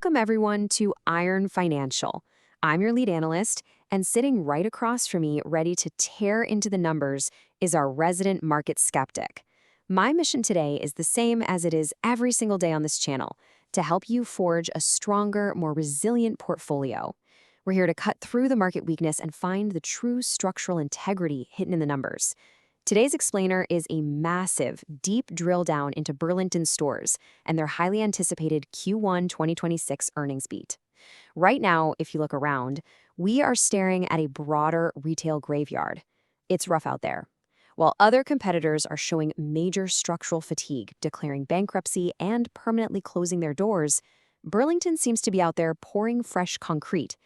Welcome, everyone, to Iron Financial. I'm your lead analyst, and sitting right across from me, ready to tear into the numbers, is our resident market skeptic. My mission today is the same as it is every single day on this channel, to help you forge a stronger, more resilient portfolio. We're here to cut through the market weakness and find the true structural integrity hidden in the numbers. Today's explainer is a massive, deep drill down into Burlington Stores and their highly anticipated Q1 2026 earnings beat. Right now, if you look around, we are staring at a broader retail graveyard. It's rough out there. While other competitors are showing major structural fatigue, declaring bankruptcy, and permanently closing their doors, Burlington seems to be out there pouring fresh concrete.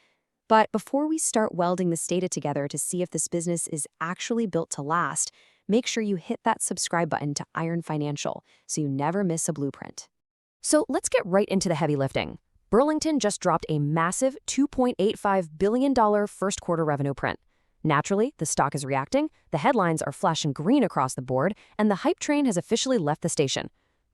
But before we start welding this data together to see if this business is actually built to last, make sure you hit that subscribe button to Iron Financial so you never miss a blueprint. So let's get right into the heavy lifting. Burlington just dropped a massive $2.85 billion first quarter revenue print. Naturally, the stock is reacting, the headlines are flashing green across the board, and the hype train has officially left the station.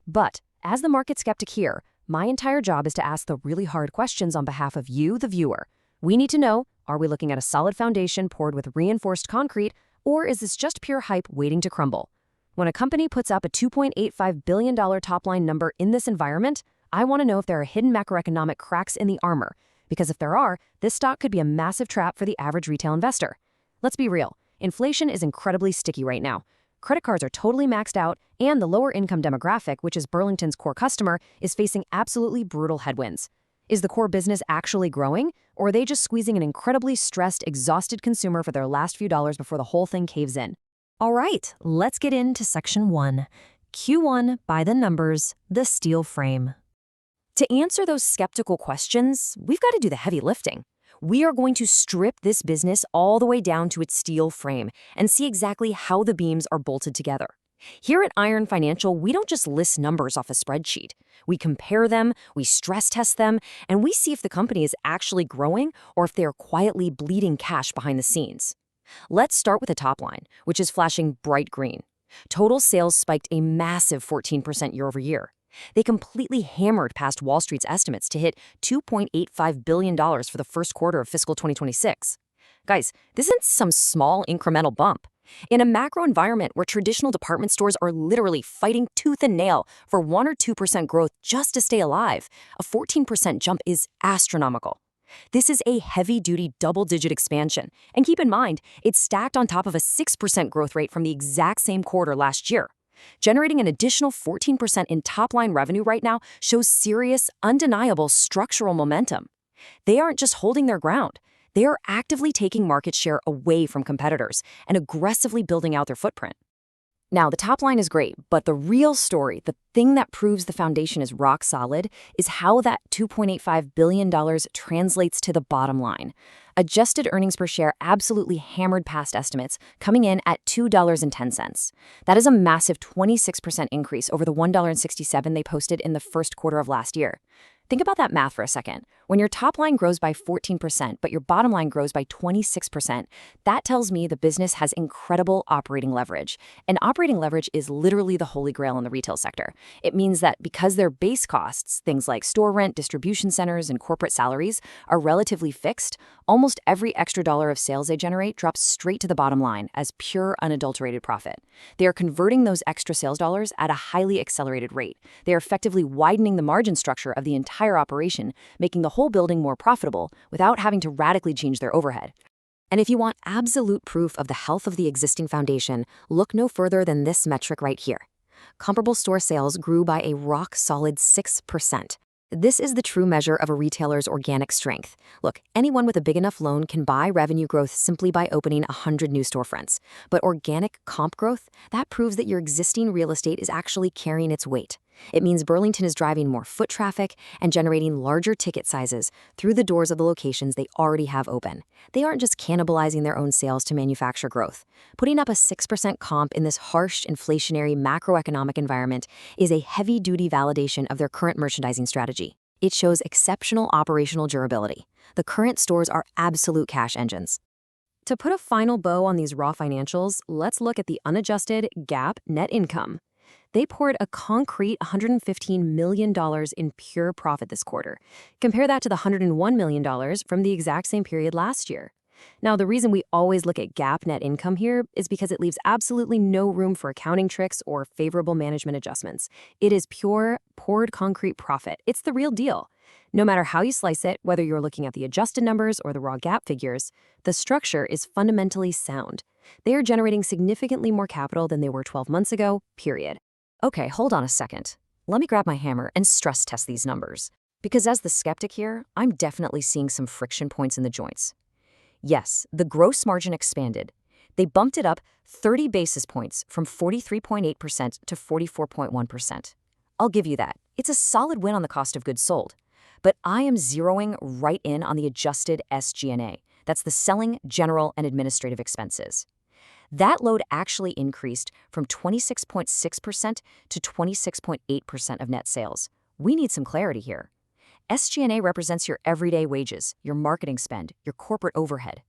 But as the market skeptic here, my entire job is to ask the really hard questions on behalf of you, the viewer. We need to know, are we looking at a solid foundation poured with reinforced concrete, or is this just pure hype waiting to crumble? When a company puts up a $2.85 billion top-line number in this environment, I want to know if there are hidden macroeconomic cracks in the armor, because if there are, this stock could be a massive trap for the average retail investor. Let's be real, inflation is incredibly sticky right now. Credit cards are totally maxed out, and the lower-income demographic, which is Burlington's core customer, is facing absolutely brutal headwinds. Is the core business actually growing, or are they just squeezing an incredibly stressed, exhausted consumer for their last few dollars before the whole thing caves in? All right, let's get into Section 1. Q1 by the numbers, the steel frame. To answer those skeptical questions, we've got to do the heavy lifting. We are going to strip this business all the way down to its steel frame and see exactly how the beams are bolted together. Here at Iron Financial, we don't just list numbers off a spreadsheet. We compare them, we stress test them, and we see if the company is actually growing or if they are quietly bleeding cash behind the scenes. Let's start with the top line, which is flashing bright green. Total sales spiked a massive 14% year over year. They completely hammered past Wall Street's estimates to hit $2.85 billion for the first quarter of fiscal 2026. Guys, this isn't some small incremental bump. In a macro environment where traditional department stores are literally fighting tooth and nail for 1 or 2% growth just to stay alive, a 14% jump is astronomical. This is a heavy-duty double-digit expansion, and keep in mind, it's stacked on top of a 6% growth rate from the exact same quarter last year. Generating an additional 14% in top-line revenue right now shows serious, undeniable structural momentum. They aren't just holding their ground. They are actively taking market share away from competitors and aggressively building out their footprint. Now, the top line is great, but the real story, the thing that proves the foundation is rock solid, is how that $2.85 billion translates to the bottom line. Adjusted earnings per share absolutely hammered past estimates, coming in at $2.10. That is a massive 26% increase over the $1.67 they posted in the first quarter of last year. Think about that math for a second. When your top line grows by 14%, but your bottom line grows by 26%, that tells me the business has incredible operating leverage. And operating leverage is literally the holy grail in the retail sector. It means that because their base costs, things like store rent, distribution centers, and corporate salaries, are relatively fixed, almost every extra dollar of sales they generate drops straight to the bottom line as pure, unadulterated profit. They are converting those extra sales dollars at a highly accelerated rate. They are effectively widening the margin structure of the entire operation, making the whole building more profitable without having to radically change their overhead. And if you want absolute proof of the health of the existing foundation, look no further than this metric right here. Comparable store sales grew by a rock-solid 6%. This is the true measure of a retailer's organic strength. Look, anyone with a big enough loan can buy revenue growth simply by opening 100 new storefronts. But organic comp growth, that proves that your existing real estate is actually carrying its weight. It means Burlington is driving more foot traffic and generating larger ticket sizes through the doors of the locations they already have open. They aren't just cannibalizing their own sales to manufacture growth. Putting up a 6% comp in this harsh, inflationary, macroeconomic environment is a heavy-duty validation of their current merchandising strategy. It shows exceptional operational durability. The current stores are absolute cash engines. To put a final bow on these raw financials, let's look at the unadjusted GAAP net income. They poured a concrete $115 million in pure profit this quarter. Compare that to the $101 million from the exact same period last year. Now, the reason we always look at GAAP net income here is because it leaves absolutely no room for accounting tricks or favorable management adjustments. It is pure, poured concrete profit. It's the real deal. No matter how you slice it, whether you're looking at the adjusted numbers or the raw GAAP figures, the structure is fundamentally sound. They are generating significantly more capital than they were 12 months ago, period. Okay, hold on a second. Let me grab my hammer and stress test these numbers. Because as the skeptic here, I'm definitely seeing some friction points in the joints. Yes, the gross margin expanded. They bumped it up 30 basis points from 43.8% to 44.1%. I'll give you that. It's a solid win on the cost of goods sold. But I am zeroing right in on the adjusted SG&A. That's the selling, general, and administrative expenses. That load actually increased from 26.6% to 26.8% of net sales. We need some clarity here. SG&A represents your everyday wages, your marketing spend, your corporate overhead.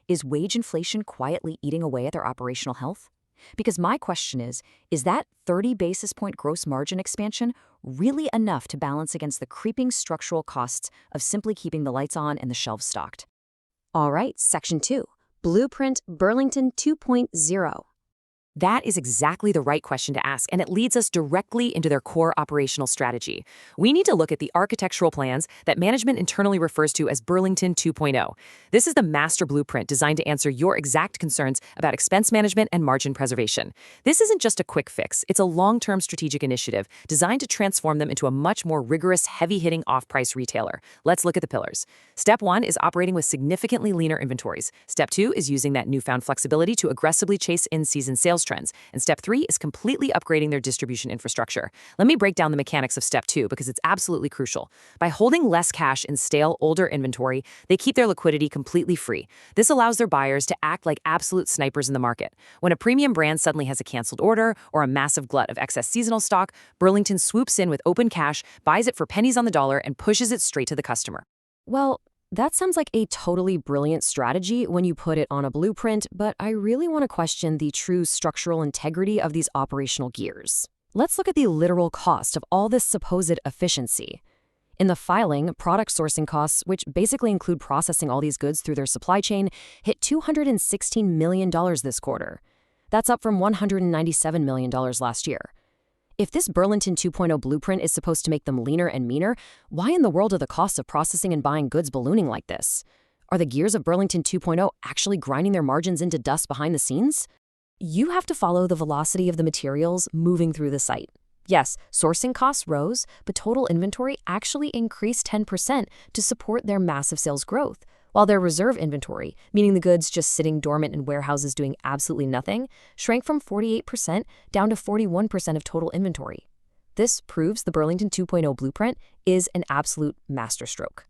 Is wage inflation quietly eating away at their operational health? Because my question is that 30 basis point gross margin expansion really enough to balance against the creeping structural costs of simply keeping the lights on and the shelves stocked? All right, Section 2, Blueprint Burlington 2.0. That is exactly the right question to ask, and it leads us directly into their core operational strategy. We need to look at the architectural plans that management internally refers to as Burlington 2.0. This is the master blueprint designed to answer your exact concerns about expense management and margin preservation. This isn't just a quick fix. It's a long-term strategic initiative designed to transform them into a much more rigorous, heavy-hitting off-price retailer. Let's look at the pillars. Step 1 is operating with significantly leaner inventories. Step 2 is using that newfound flexibility to aggressively chase in-season sales trends. And Step 3 is completely upgrading their distribution infrastructure. Let me break down the mechanics of Step 2 because it's absolutely crucial. By holding less cash in stale, older inventory, they keep their liquidity completely free. This allows their buyers to act like absolute snipers in the market. When a premium brand suddenly has a canceled order or a massive glut of excess seasonal stock, Burlington swoops in with open cash, buys it for pennies on the dollar, and pushes it straight to the customer. Well, that sounds like a totally brilliant strategy when you put it on a blueprint, but I really want to question the true structural integrity of these operational gears. Let's look at the literal cost of all this supposed efficiency. In the filing, product sourcing costs, which basically include processing all these goods through their supply chain, hit $216 million this quarter. That's up from $197 million last year. If this Burlington 2.0 blueprint is supposed to make them leaner and meaner, why in the world are the costs of processing and buying goods ballooning like this? Are the gears of Burlington 2.0 actually grinding their margins into dust behind the scenes? You have to follow the velocity of the materials moving through the site. Yes, sourcing costs rose, but total inventory actually increased 10% to support their massive sales growth, while their reserve inventory, meaning the goods just sitting dormant in warehouses doing absolutely nothing, shrank from 48% down to 41% of total inventory. This proves the Burlington 2.0 blueprint is an absolute masterstroke.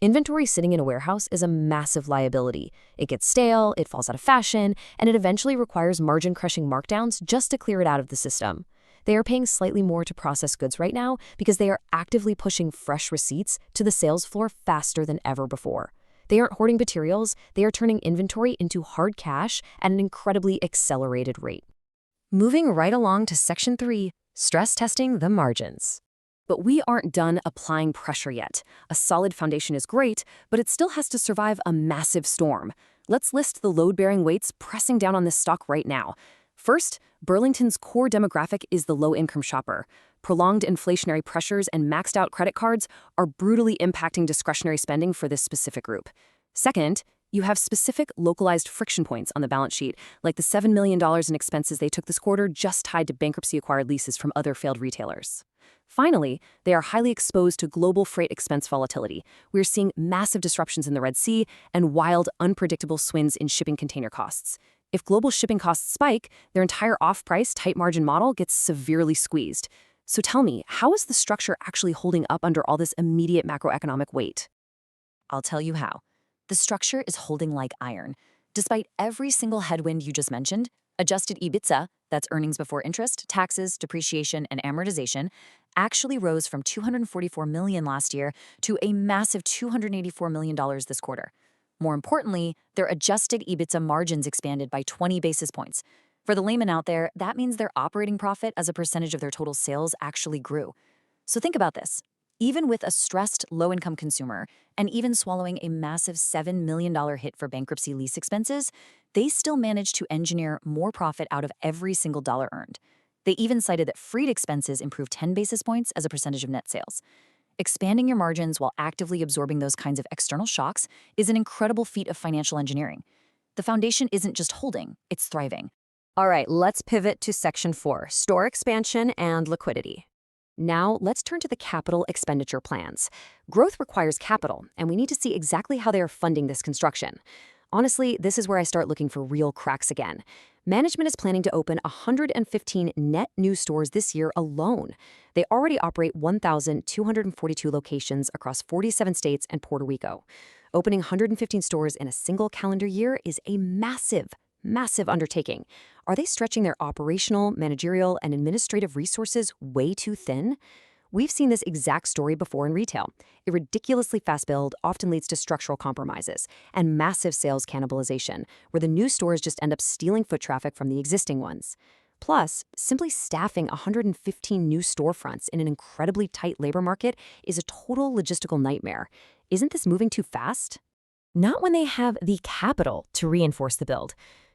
Inventory sitting in a warehouse is a massive liability. It gets stale, it falls out of fashion, and it eventually requires margin-crushing markdowns just to clear it out of the system. They are paying slightly more to process goods right now because they are actively pushing fresh receipts to the sales floor faster than ever before. They aren't hoarding materials, they are turning inventory into hard cash at an incredibly accelerated rate. Moving right along to Section 3, stress testing the margins. But we aren't done applying pressure yet. A solid foundation is great, but it still has to survive a massive storm. Let's list the load-bearing weights pressing down on this stock right now. First, Burlington's core demographic is the low-income shopper. Prolonged inflationary pressures and maxed-out credit cards are brutally impacting discretionary spending for this specific group. Second, you have specific localized friction points on the balance sheet, like the $7 million in expenses they took this quarter just tied to bankruptcy-acquired leases from other failed retailers. Finally, they are highly exposed to global freight expense volatility. We're seeing massive disruptions in the Red Sea and wild, unpredictable swings in shipping container costs. If global shipping costs spike, their entire off-price, tight-margin model gets severely squeezed. So tell me, how is the structure actually holding up under all this immediate macroeconomic weight? I'll tell you how. The structure is holding like iron. Despite every single headwind you just mentioned, adjusted EBITDA, that's earnings before interest, taxes, depreciation, and amortization, actually rose from $244 million last year to a massive $284 million this quarter. More importantly, their adjusted EBITDA margins expanded by 20 basis points. For the layman out there, that means their operating profit as a percentage of their total sales actually grew. So think about this. Even with a stressed low-income consumer, and even swallowing a massive $7 million hit for bankruptcy lease expenses, they still managed to engineer more profit out of every single dollar earned. They even cited that freed expenses improved 10 basis points as a percentage of net sales. Expanding your margins while actively absorbing those kinds of external shocks is an incredible feat of financial engineering. The foundation isn't just holding, it's thriving. All right, let's pivot to Section 4, store expansion and liquidity. Now, let's turn to the capital expenditure plans. Growth requires capital, and we need to see exactly how they are funding this construction. Honestly, this is where I start looking for real cracks again. Management is planning to open 115 net new stores this year alone. They already operate 1,242 locations across 47 states and Puerto Rico. Opening 115 stores in a single calendar year is a massive undertaking. Are they stretching their operational, managerial, and administrative resources way too thin? We've seen this exact story before in retail. A ridiculously fast build often leads to structural compromises and massive sales cannibalization, where the new stores just end up stealing foot traffic from the existing ones. Plus, simply staffing 115 new storefronts in an incredibly tight labor market is a total logistical nightmare. Isn't this moving too fast? Not when they have the capital to reinforce the build.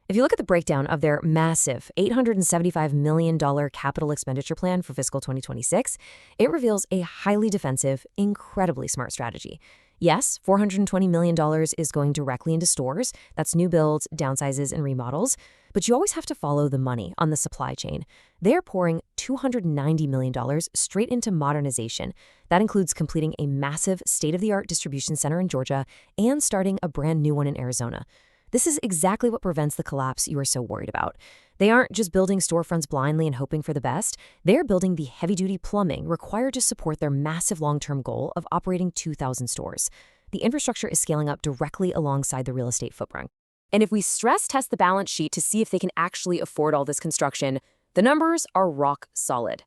If you look at the breakdown of their massive $875 million capital expenditure plan for fiscal 2026, it reveals a highly defensive, incredibly smart strategy. Yes, $420 million is going directly into stores. That's new builds, downsizes, and remodels. But you always have to follow the money on the supply chain. They're pouring $290 million straight into modernization. That includes completing a massive state-of-the-art distribution center in Georgia and starting a brand new one in Arizona. This is exactly what prevents the collapse you are so worried about. They aren't just building storefronts blindly and hoping for the best. They're building the heavy-duty plumbing required to support their massive long-term goal of operating 2,000 stores. The infrastructure is scaling up directly alongside the real estate footprint. And if we stress test the balance sheet to see if they can actually afford all this construction, the numbers are rock solid.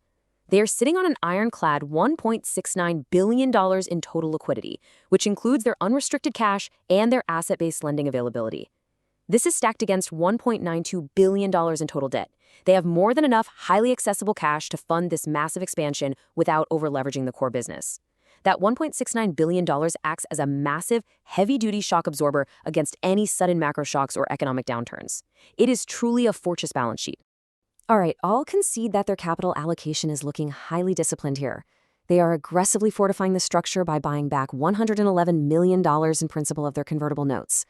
They are sitting on an ironclad $1.69 billion in total liquidity, which includes their unrestricted cash and their asset-based lending availability. This is stacked against $1.92 billion in total debt. They have more than enough highly accessible cash to fund this massive expansion without over-leveraging the core business. That $1.69 billion acts as a massive, heavy-duty shock absorber against any sudden macro shocks or economic downturns. It is truly a fortress balance sheet. All right, I'll concede that their capital allocation is looking highly disciplined here. They are aggressively fortifying the structure by buying back $111 million in principal of their convertible notes.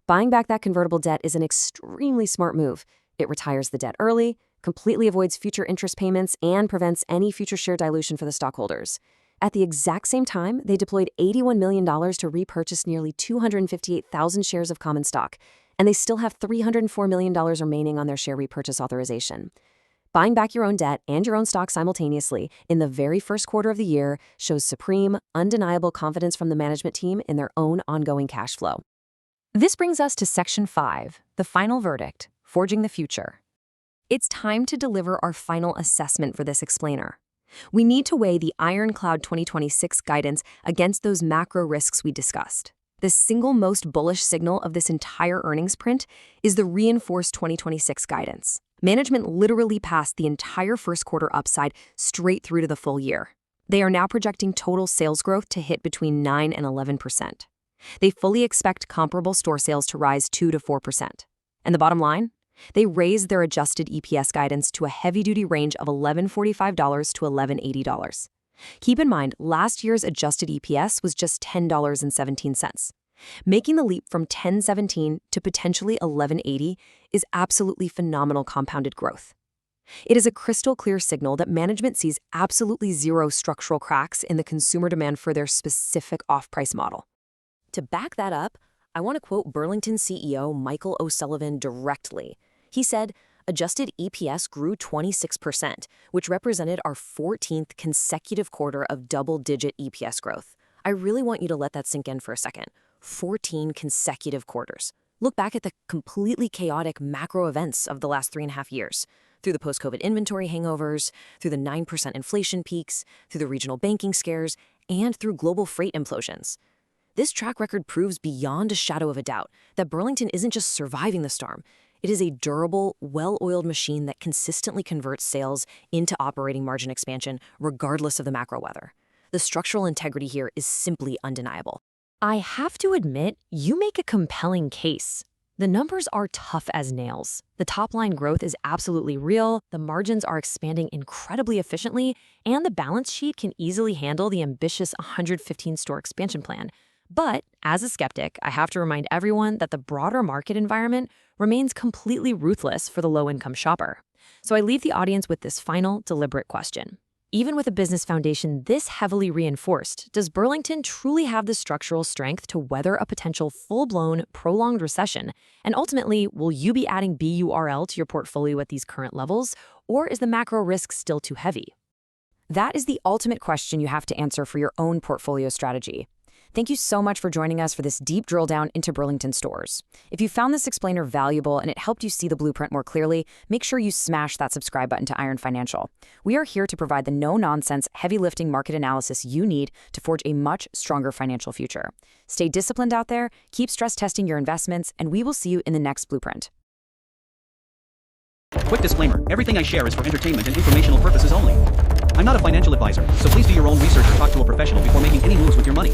Buying back that convertible debt is an extremely smart move. It retires the debt early, completely avoids future interest payments, and prevents any future share dilution for the stockholders. At the exact same time, they deployed $81 million to repurchase nearly 258,000 shares of common stock, and they still have $304 million remaining on their share repurchase authorization. Buying back your own debt and your own stock simultaneously in the very first quarter of the year shows supreme, undeniable confidence from the management team in their own ongoing cash flow. This brings us to Section 5, the final verdict, forging the future. It's time to deliver our final assessment for this explainer. We need to weigh the Ironclad 2026 guidance against those macro risks we discussed. The single most bullish signal of this entire earnings print is the reinforced 2026 guidance. Management literally passed the entire first quarter upside straight through to the full year. They are now projecting total sales growth to hit between 9 and 11%. They fully expect comparable store sales to rise 2 to 4%. And the bottom line? They raised their adjusted EPS guidance to a heavy-duty range of $11.45 to $11.80. Keep in mind, last year's adjusted EPS was just $10.17. Making the leap from $10.17 to potentially $11.80 is absolutely phenomenal compounded growth. It is a crystal clear signal that management sees absolutely zero structural cracks in the consumer demand for their specific off-price model. To back that up, I want to quote Burlington CEO Michael O'Sullivan directly. He said, "Adjusted EPS grew 26%, which represented our 14th consecutive quarter of double-digit EPS growth." I really want you to let that sink in for a second. 14 consecutive quarters. Look back at the completely chaotic macro events of the last 3.5 years, through the post-COVID inventory hangovers, through the 9% inflation peaks, through the regional banking scares, and through global freight implosions. This track record proves beyond a shadow of a doubt that Burlington isn't just surviving the storm, It is a durable, well-oiled machine that consistently converts sales into operating margin expansion regardless of the macro weather. The structural integrity here is simply undeniable. I have to admit, you make a compelling case. The numbers are tough as nails. The top-line growth is absolutely real, the margins are expanding incredibly efficiently, and the balance sheet can easily handle the ambitious 115-store expansion plan. But as a skeptic, I have to remind everyone that the broader market environment remains completely ruthless for the low-income shopper. So I leave the audience with this final, deliberate question. Even with a business foundation this heavily reinforced, does Burlington truly have the structural strength to weather a potential full-blown, prolonged recession? And ultimately, will you be adding BURL to your portfolio at these current levels, or is the macro risk still too heavy? That is the ultimate question you have to answer for your own portfolio strategy. Thank you so much for joining us for this deep drill down into Burlington Stores. If you found this explainer valuable and it helped you see the blueprint more clearly, make sure you smash that subscribe button to Iron Financial. We are here to provide the no-nonsense, heavy-lifting market analysis you need to forge a much stronger financial future. Stay disciplined out there, keep stress testing your investments, and we will see you in the next blueprint. Quick disclaimer, everything I share is for entertainment and informational purposes only. I'm not a financial advisor, so please do your own research or talk to a professional before making any moves with your money.